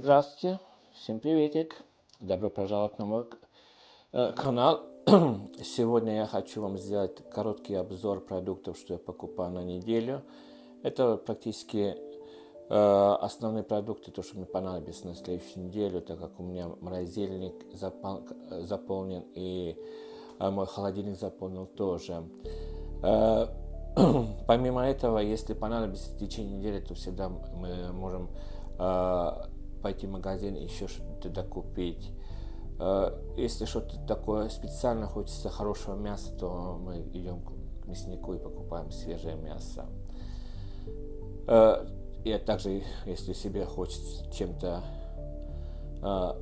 Здравствуйте, всем приветик, добро пожаловать на мой канал. Сегодня я хочу вам сделать короткий обзор продуктов, что я покупаю на неделю. Это практически основные продукты, то, что мне понадобится на следующую неделю, так как у меня морозильник заполнен и мой холодильник заполнен тоже. Помимо этого, если понадобится в течение недели, то всегда мы можем пойти в магазин и еще что-то докупить. Если что-то такое специально хочется хорошего мяса, то мы идем к мяснику и покупаем свежее мясо. И также, если себе хочется чем-то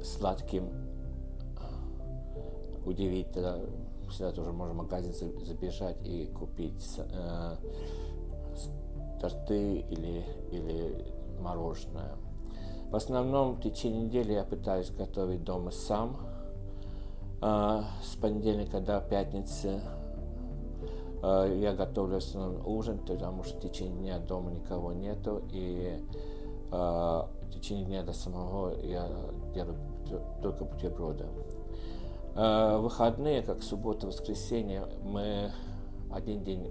сладким удивить, тогда всегда тоже можно в магазин забежать и купить торты или мороженое. В основном в течение недели я пытаюсь готовить дома сам. С понедельника до пятницы я готовлю основной ужин, потому что в течение дня дома никого нету, и в течение дня до самого я делаю только бутерброды. Выходные, как суббота, воскресенье, мы один день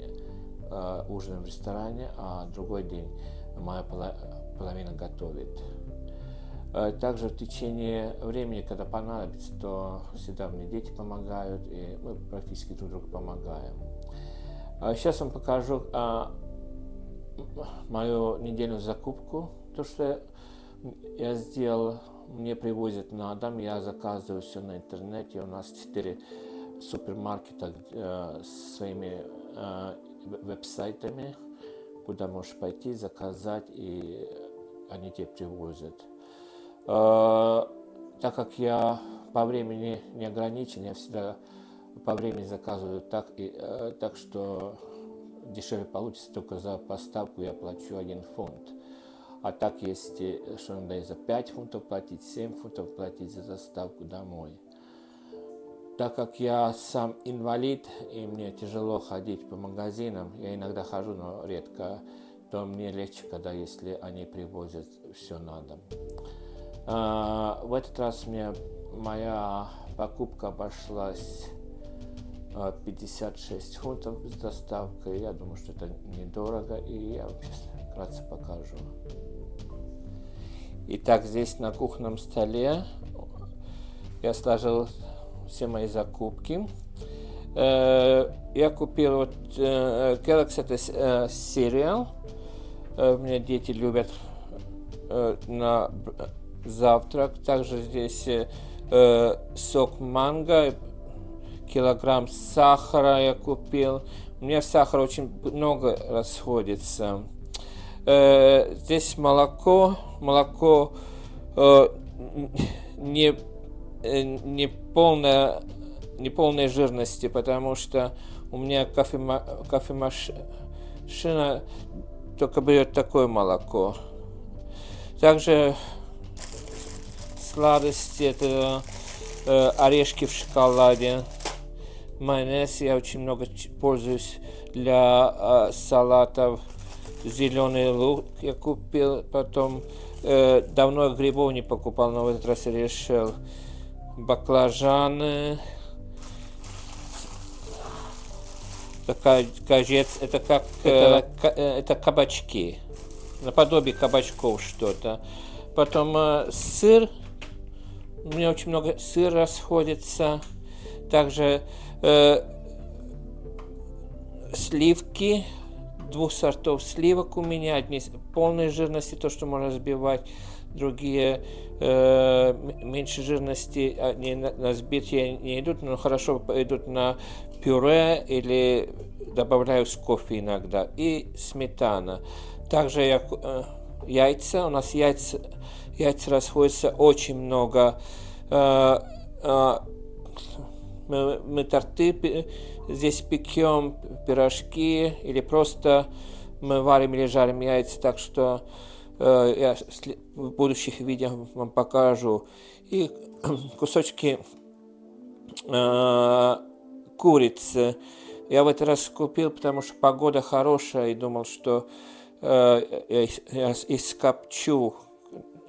ужинаем в ресторане, а другой день моя половина готовит. Также в течение времени, когда понадобится, то всегда мне дети помогают, и мы практически друг другу помогаем. Сейчас вам покажу мою недельную закупку. То, что я сделал, мне привозят на дом, я заказываю все на интернете. У нас 4 супермаркета с своими веб-сайтами, куда можешь пойти, заказать, и они тебе привозят. Так как я по времени не ограничен, я всегда по времени заказываю так что дешевле получится, только за поставку я плачу 1 фунт. А так, если что надо и за 5 фунтов платить, 7 фунтов платить за доставку домой. Так как я сам инвалид и мне тяжело ходить по магазинам, я иногда хожу, но редко, то мне легче, если они привозят все на дом. В этот раз моя покупка обошлась 56 фунтов с доставкой. Я думаю, что это недорого, и я вам сейчас вкратце покажу. Итак, здесь на кухонном столе я сложил все мои закупки. Я купил Kellogg's, это сериал. У меня дети любят на завтрак. Также здесь сок манго, килограмм сахара я купил. У меня сахара очень много расходится. Здесь молоко не полной жирности, потому что у меня кофемашина только берет такое молоко. Также сладости, это орешки в шоколаде, майонез я очень много пользуюсь для салатов, зеленый лук я купил, потом давно грибов не покупал, но в этот раз я решил. Баклажаны, это кабачки, наподобие кабачков что-то. Потом сыр, у меня очень много сыра расходится. Также сливки, 2 сортов сливок у меня, одни полной жирности, то, что можно взбивать, другие меньше жирности, они на взбитие не идут, но хорошо идут на пюре или добавляю с кофе иногда, и сметана. Также яйца, у нас яйца расходятся очень много. Мы торты здесь пекем, пирожки, или просто мы варим или жарим яйца, так что я в будущих видео вам покажу. И кусочки курицы я в этот раз купил, потому что погода хорошая, и думал, что я ископчу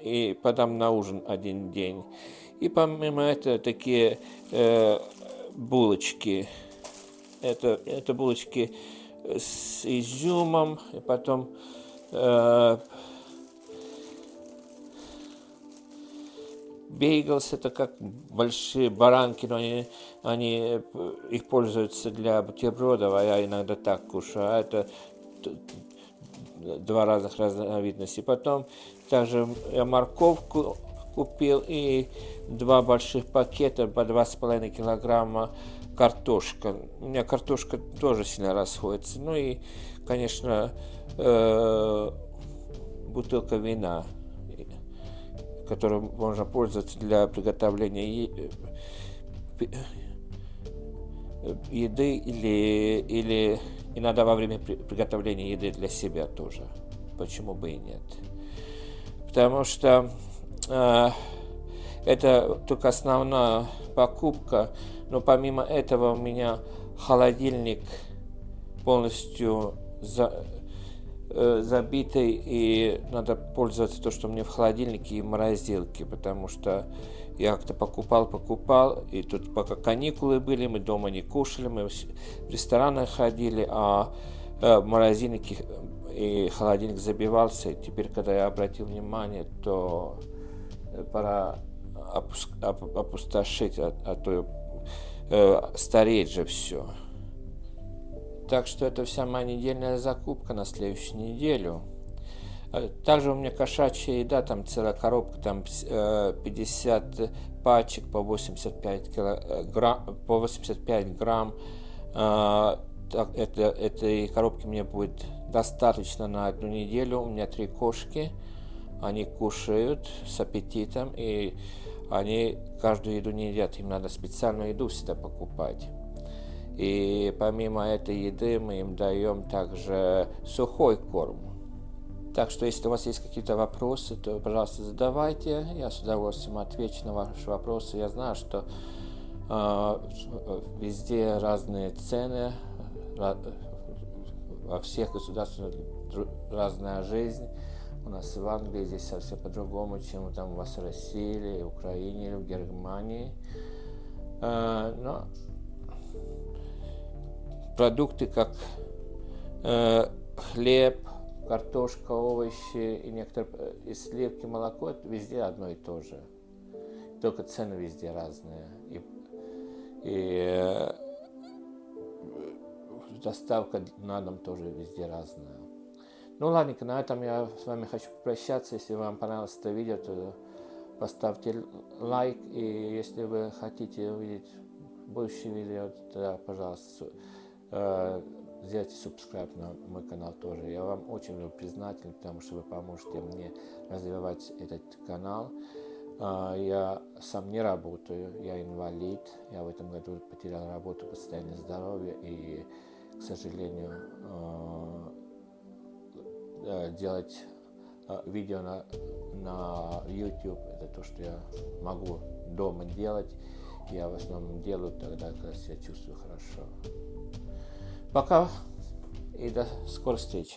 и подам на ужин один день. И помимо этого такие булочки. Это булочки с изюмом, и потом бейглс, это как большие баранки, но они их пользуются для бутербродов, а я иногда так кушаю. А это два разных разновидности. Потом также я морковку купил и два больших пакета по 2,5 килограмма картошка. У меня картошка тоже сильно расходится. Ну и, конечно, бутылка вина, которой можно пользоваться для приготовления еды или иногда во время приготовления еды для себя тоже. Почему бы и нет? Потому что это только основная покупка, но помимо этого у меня холодильник полностью забитый, и надо пользоваться то, что у меня в холодильнике и в морозилке, потому что я как-то покупал, и тут пока каникулы были, мы дома не кушали, мы в рестораны ходили, а морозильник и холодильник забивался, и теперь, когда я обратил внимание, то пора опустошить, а то стареет же все. Так что это вся моя недельная закупка на следующую неделю. Также у меня кошачья еда, там целая коробка, там 50 пачек по 85 грамм. Этой коробки мне будет достаточно на одну неделю. У меня 3 кошки, они кушают с аппетитом, и они каждую еду не едят, им надо специальную еду всегда покупать. И помимо этой еды мы им даем также сухой корм. Так что если у вас есть какие-то вопросы, то, пожалуйста, задавайте. Я с удовольствием отвечу на ваши вопросы. Я знаю, что везде разные цены, во всех государствах разная жизнь. У нас в Англии здесь совсем по-другому, чем там у вас в России, или в Украине, или в Германии. Но продукты, как хлеб, картошка, овощи и некоторые и сливки, молоко, это везде одно и то же. Только цены везде разные. И доставка на дом тоже везде разная. Ну ладненько, на этом я с вами хочу попрощаться. Если вам понравилось это видео, то поставьте лайк. И если вы хотите увидеть будущие видео, то, пожалуйста, сделайте subscribe на мой канал тоже. Я вам очень признателен, потому что вы поможете мне развивать этот канал. Я сам не работаю, я инвалид. Я в этом году потерял работу по состоянию здоровья. И, к сожалению, делать видео на YouTube, это то, что я могу дома делать. Я в основном делаю тогда, когда себя чувствую хорошо. Пока и до скорой встречи.